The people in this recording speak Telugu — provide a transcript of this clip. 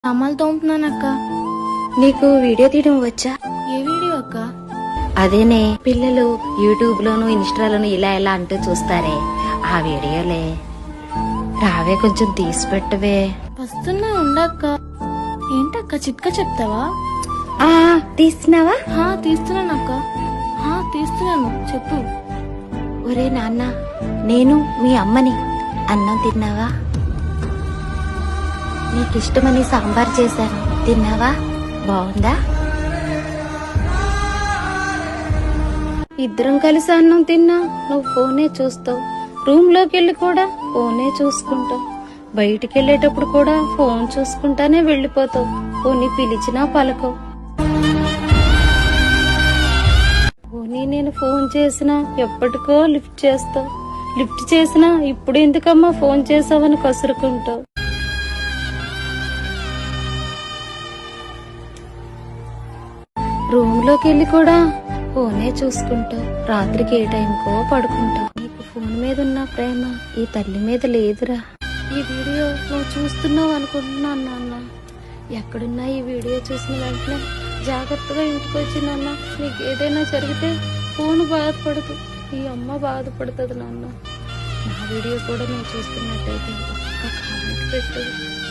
సామాన్లు తోముతున్నానక్క. నీకు వీడియో తీయడం వచ్చా? ఏ వీడియో అక్క? అదేనే, పిల్లలు యూట్యూబ్ లోను ఇన్స్టాలోను ఇలా ఇలా అంటూ చూస్తారే, ఆ వీడియోలే. రావే, కొంచెం తీసి పెట్టవే. వస్తున్నా, ఉండక్క. ఏంటక్క, చిట్కా చెప్తావా? తీస్తున్నావా? తీస్తున్నానక్క. తీస్తున్నాను, చెప్పు. ఒరే నాన్న, నేను మీ అమ్మని. అన్నం తిన్నావా? నీకిష్టమని సాంబార్ చేశాను, తిన్నావా? బాగుందా? ఇద్దరం కలిసి అన్నం తిన్నా, నువ్వు ఫోనే చూస్తావు. రూమ్ లోకి వెళ్ళి కూడా ఫోనే చూసుకుంటావు. బయటికి వెళ్ళేటప్పుడు కూడా ఫోన్ చూసుకుంటానే వెళ్ళిపోతావు. పోనీ పిలిచినా పలకవు. పోనీ నేను ఫోన్ చేసినా ఎప్పటికో లిఫ్ట్ చేస్తావు. లిఫ్ట్ చేసినా ఇప్పుడు ఎందుకమ్మా ఫోన్ చేసావని కసురుకుంటావు. రూమ్ లోకి వెళ్ళి కూడా ఫోనే చూసుకుంటావు. రాత్రికి ఏ టైంకో పడుకుంటావు. నీకు ఫోన్ మీద ఉన్న ప్రేమ ఈ తల్లి మీద లేదురా. ఈ వీడియో నువ్వు చూస్తున్నావు అనుకుంటున్నాను నాన్న. ఎక్కడున్నా ఈ వీడియో చూసిన వెంటనే జాగ్రత్తగా ఇంటికి వచ్చి నాన్న, నీకు ఏదైనా జరిగితే ఫోన్ బాధపడదు, ఈ అమ్మ బాధపడుతుంది నాన్న. నా వీడియో కూడా నువ్వు చూస్తున్నట్టయితే ఒక్క కామెంట్ పెట్టు.